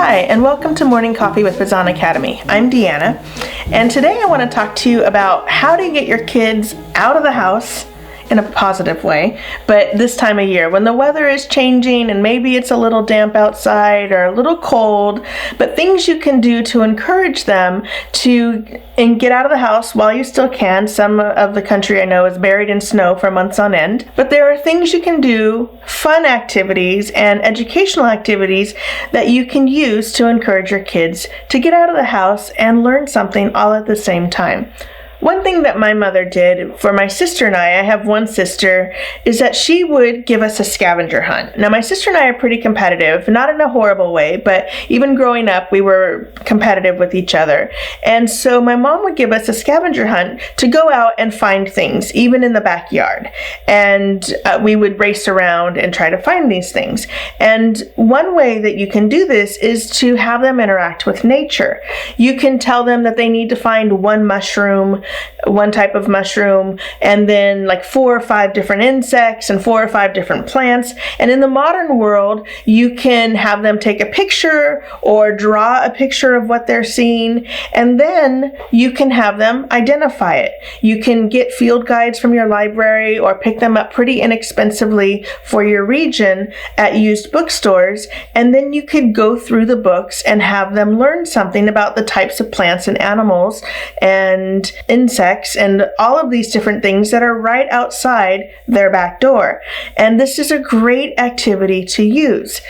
Hi, and welcome to Morning Coffee with Bazan Academy. I'm Deanna, and today I want to talk to you about how to get your kids out of the house in a positive way, but this time of year when the weather is changing and maybe it's a little damp outside or a little cold, but things you can do to encourage them to get out of the house while you still can. Some of the country I know is buried in snow for months on end, but there are things you can do, fun activities and educational activities that you can use to encourage your kids to get out of the house and learn something all at the same time. One thing that my mother did for my sister and I have one sister, is that she would give us a scavenger hunt. Now, my sister and I are pretty competitive, not in a horrible way, but even growing up, we were competitive with each other. And so my mom would give us a scavenger hunt to go out and find things, even in the backyard. And we would race around and try to find these things. And one way that you can do this is to have them interact with nature. You can tell them that they need to find one type of mushroom, and then like 4 or 5 different insects and 4 or 5 different plants. And in the modern world, you can have them take a picture or draw a picture of what they're seeing, and then you can have them identify it. You can get field guides from your library or pick them up pretty inexpensively for your region at used bookstores, and then you could go through the books and have them learn something about the types of plants and animals and insects and all of these different things that are right outside their back door. And this is a great activity to use.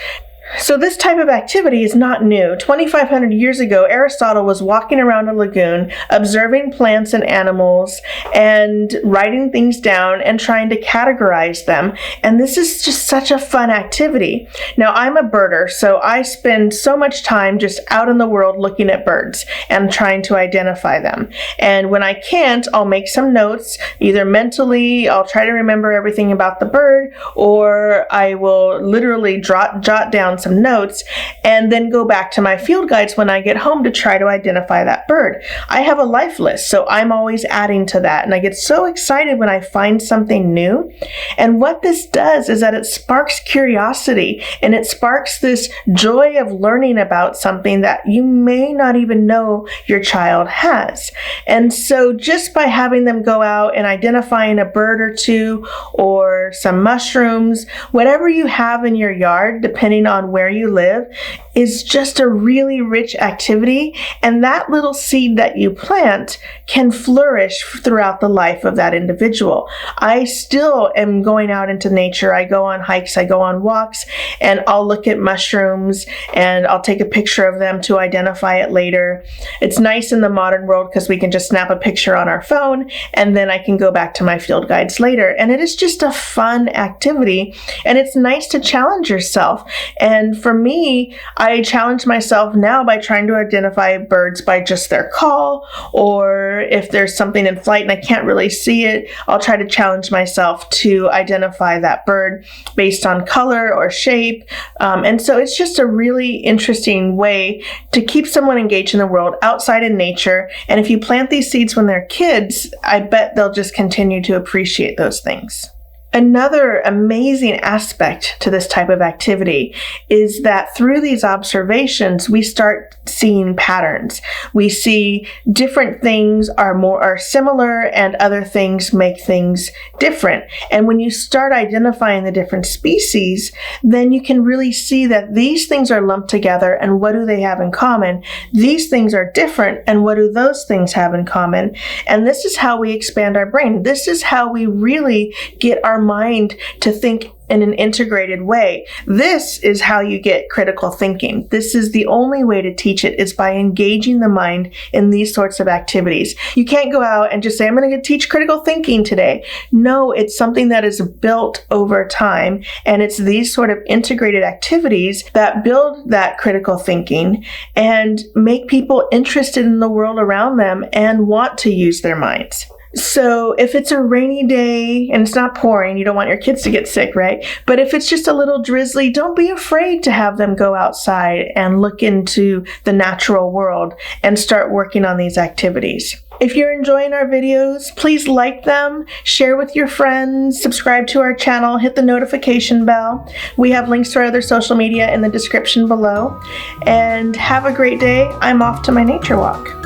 So this type of activity is not new. 2,500 years ago, Aristotle was walking around a lagoon, observing plants and animals, and writing things down and trying to categorize them. And this is just such a fun activity. Now, I'm a birder, so I spend so much time just out in the world looking at birds and trying to identify them. And when I can't, I'll make some notes, either mentally, I'll try to remember everything about the bird, or I will literally jot down some notes and then go back to my field guides when I get home to try to identify that bird. I have a life list, so I'm always adding to that, and I get so excited when I find something new. And what this does is that it sparks curiosity, and it sparks this joy of learning about something that you may not even know your child has. And so just by having them go out and identifying a bird or two or some mushrooms, whatever you have in your yard, depending on where you live, is just a really rich activity, and that little seed that you plant can flourish throughout the life of that individual. I still am going out into nature. I go on hikes, I go on walks, and I'll look at mushrooms and I'll take a picture of them to identify it later. It's nice in the modern world because we can just snap a picture on our phone and then I can go back to my field guides later. And it is just a fun activity, and it's nice to challenge yourself. And for me, I challenge myself now by trying to identify birds by just their call, or if there's something in flight and I can't really see it, I'll try to challenge myself to identify that bird based on color or shape. And so it's just a really interesting way to keep someone engaged in the world outside in nature. And if you plant these seeds when they're kids, I bet they'll just continue to appreciate those things. Another amazing aspect to this type of activity is that through these observations, we start seeing patterns. We see different things are similar and other things make things different. And when you start identifying the different species, then you can really see that these things are lumped together and what do they have in common? These things are different and what do those things have in common? And this is how we expand our brain. This is how we really get our mind to think in an integrated way. This is how you get critical thinking. This is the only way to teach it, is by engaging the mind in these sorts of activities. You can't go out and just say, I'm going to teach critical thinking today. No, it's something that is built over time, and it's these sort of integrated activities that build that critical thinking and make people interested in the world around them and want to use their minds. So if it's a rainy day and it's not pouring, you don't want your kids to get sick, right? But if it's just a little drizzly, don't be afraid to have them go outside and look into the natural world and start working on these activities. If you're enjoying our videos, please like them, share with your friends, subscribe to our channel, hit the notification bell. We have links to our other social media in the description below. And have a great day. I'm off to my nature walk.